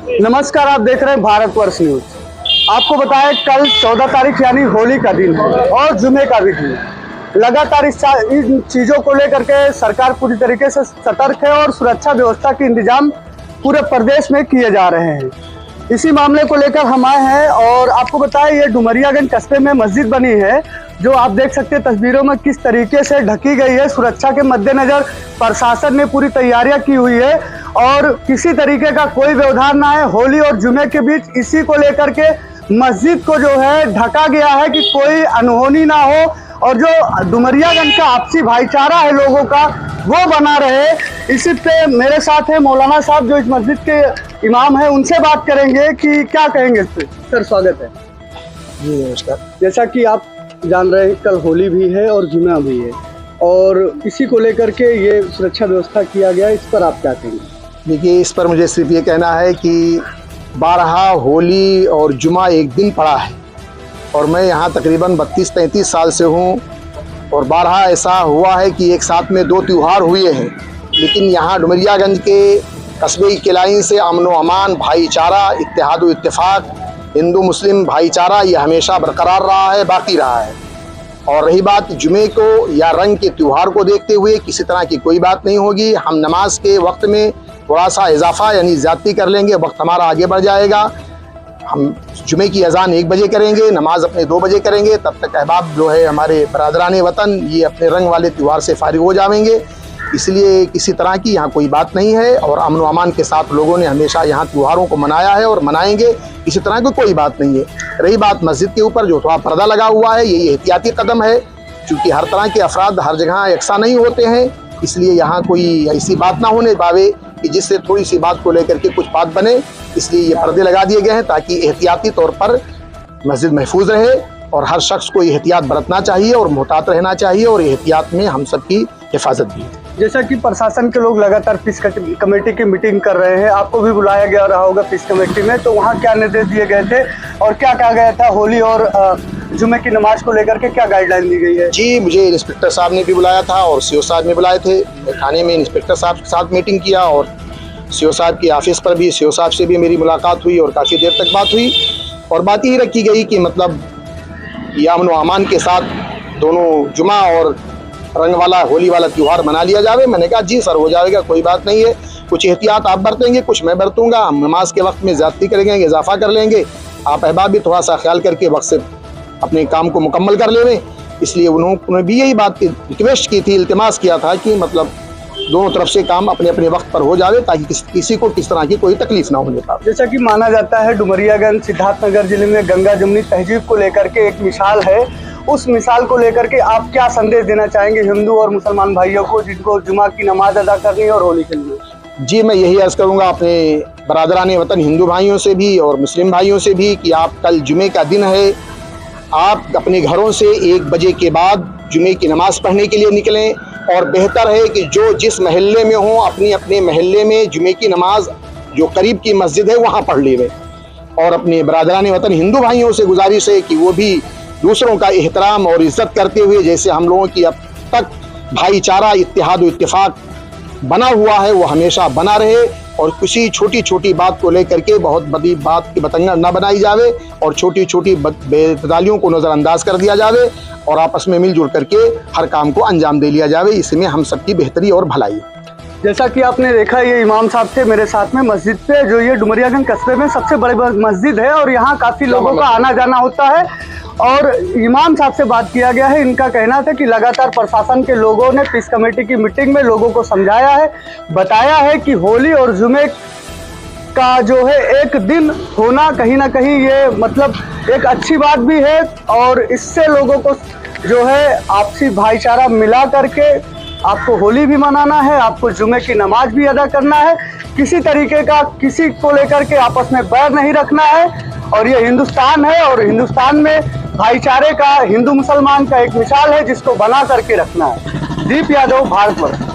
नमस्कार, आप देख रहे हैं भारतवर्ष न्यूज। आपको बताएं, कल 14 तारीख यानी होली का दिन है और जुमे का भी दिन। लगातार इन चीज़ों को लेकर के सरकार पूरी तरीके से सतर्क है और सुरक्षा व्यवस्था के इंतजाम पूरे प्रदेश में किए जा रहे हैं। इसी मामले को लेकर हम आए हैं और आपको बताएं, ये डुमरियागंज कस्बे में मस्जिद बनी है जो आप देख सकते हैं तस्वीरों में किस तरीके से ढकी गई है। सुरक्षा के मद्देनजर प्रशासन ने पूरी तैयारियां की हुई है और किसी तरीके का कोई व्यवधान ना है। होली और जुमे के बीच इसी को लेकर के मस्जिद को जो है ढका गया है कि कोई अनहोनी ना हो और जो डुमरियागंज का आपसी भाईचारा है लोगों का वो बना रहे। इसी पे मेरे साथ है मौलाना साहब जो इस मस्जिद के इमाम है, उनसे बात करेंगे कि क्या कहेंगे इस पे। सर स्वागत है जी। नमस्कार। जैसा कि आप जान रहे हैं, कल होली भी है और जुमा भी है और इसी को लेकर के ये सुरक्षा व्यवस्था किया गया है, इस पर आप क्या कहेंगे? देखिए, इस पर मुझे सिर्फ ये कहना है कि बारहा होली और जुमा एक दिन पड़ा है और मैं यहाँ तकरीबन 32-33 साल से हूँ और बारहा ऐसा हुआ है कि एक साथ में 2 त्यौहार हुए हैं। लेकिन यहाँ डुमरियागंज के कस्बे की लाइन से अमन व अमान, भाईचारा, इत्तेहाद व इत्तेफाक, हिंदू मुस्लिम भाईचारा ये हमेशा बरकरार रहा है, बाकी रहा है। और रही बात जुमे को या रंग के त्यौहार को देखते हुए किसी तरह की कोई बात नहीं होगी। हम नमाज के वक्त में थोड़ा सा इजाफा यानी ज़्यादती कर लेंगे, वक्त हमारा आगे बढ़ जाएगा। हम जुमे की अजान 1 बजे करेंगे, नमाज अपने 2 बजे करेंगे, तब तक अहबाब जो है हमारे बरादरान वतन ये अपने रंग वाले त्यौहार से फारिग हो जाएंगे। इसलिए किसी तरह की यहाँ कोई बात नहीं है और अमन व अमान के साथ लोगों ने हमेशा यहाँ त्योहारों को मनाया है और मनाएंगे। किसी तरह की कोई बात नहीं है। रही बात मस्जिद के ऊपर जो थोड़ा पर्दा लगा हुआ है, ये एहतियाती कदम है क्योंकि हर तरह के अफराद हर जगह यकसा नहीं होते हैं। इसलिए यहाँ कोई ऐसी बात ना होने पावे कि जिससे थोड़ी सी बात को लेकर के कुछ बात बने, इसलिए ये पर्दे लगा दिए गए हैं ताकि एहतियाती तौर पर मस्जिद महफूज रहे और हर शख्स को एहतियात बरतना चाहिए और मोहतात रहना चाहिए और एहतियात में हम सब की हिफाजत भी है। जैसा कि प्रशासन के लोग लगातार पीस कमेटी की मीटिंग कर रहे हैं, आपको भी बुलाया गया रहा होगा पीस कमेटी में, तो वहाँ क्या निर्देश दिए गए थे और क्या कहा गया था? होली और जुमे की नमाज को लेकर के क्या गाइडलाइन दी गई है? जी, मुझे इंस्पेक्टर साहब ने भी बुलाया था और सीओ साहब ने बुलाए थे। मैं थाने में इंस्पेक्टर साहब के साथ मीटिंग किया और सीओ साहब की ऑफिस पर भी सीओ साहब से भी मेरी मुलाकात हुई और काफ़ी देर तक बात हुई और बात यही रखी गई कि मतलब ये अमन व अमान के साथ दोनों जुमा और रंग वाला होली वाला त्यौहार मना लिया जाए। मैंने कहा जी सर, हो जाएगा, कोई बात नहीं है। कुछ एहतियात आप बरतेंगे, कुछ मैं बरतूंगा। हम नमाज के वक्त में ज़्यादती करेंगे, इजाफा कर लेंगे। आप अहबाब भी थोड़ा सा ख्याल करके वक्त से अपने काम को मुकम्मल कर लें। इसलिए उन्होंने भी यही बात की रिक्वेस्ट की थी, इल्तिमास किया था कि मतलब दोनों तरफ से काम अपने अपने वक्त पर हो जाए ताकि किसी को किस तरह की कोई तकलीफ ना होने पाए। जैसा कि माना जाता है डुमरियागंज सिद्धार्थनगर जिले में गंगा जमुनी तहजीब को लेकर के एक मिसाल है, उस मिसाल को लेकर के आप क्या संदेश देना चाहेंगे हिंदू और मुसलमान भाइयों को जिनको जुमा की नमाज अदा करनी है और होली खेलनी? जी, मैं यही अर्ज़ करूँगा अपने बरादरान वतन हिंदू भाइयों से भी और मुस्लिम भाइयों से भी कि आप कल जुमे का दिन है, आप अपने घरों से 1 बजे के बाद जुमे की नमाज़ पढ़ने के लिए निकलें और बेहतर है कि जो जिस महल्ले में हों अपने महल्ले में जुमे की नमाज जो करीब की मस्जिद है वहाँ पढ़ लें। और अपने बरादरान वतन हिंदू भाइयों से गुजारिश है कि वो भी दूसरों का एहतराम और इज़्ज़त करते हुए जैसे हम लोगों की अब तक भाईचारा, इत्तेहाद व इत्तेफाक बना हुआ है वो हमेशा बना रहे और किसी छोटी छोटी बात को लेकर के बहुत बड़ी बात की बतंगड़ न बनाई जावे और छोटी छोटी बेदखलियों को नज़रअंदाज कर दिया जावे और आपस में मिलजुल करके हर काम को अंजाम दे लिया जावे। इसमें हम सबकी बेहतरी और भलाई। जैसा कि आपने देखा, ये इमाम साहब थे मेरे साथ में मस्जिद पे, जो ये डुमरियागंज कस्बे में सबसे बड़ी मस्जिद है और यहाँ काफ़ी लोगों का आना जाना होता है। और इमाम साहब से बात किया गया है, इनका कहना था कि लगातार प्रशासन के लोगों ने पीस कमेटी की मीटिंग में लोगों को समझाया है, बताया है कि होली और जुमे का जो है एक दिन होना कहीं ना कहीं ये मतलब एक अच्छी बात भी है और इससे लोगों को जो है आपसी भाईचारा मिला करके आपको होली भी मनाना है, आपको जुमे की नमाज भी अदा करना है। किसी तरीके का किसी को लेकर के आपस में बैर नहीं रखना है और ये हिंदुस्तान है और हिंदुस्तान में भाईचारे का, हिंदू मुसलमान का एक मिसाल है जिसको बना करके रखना है। दीप यादव, भारतवर्ष।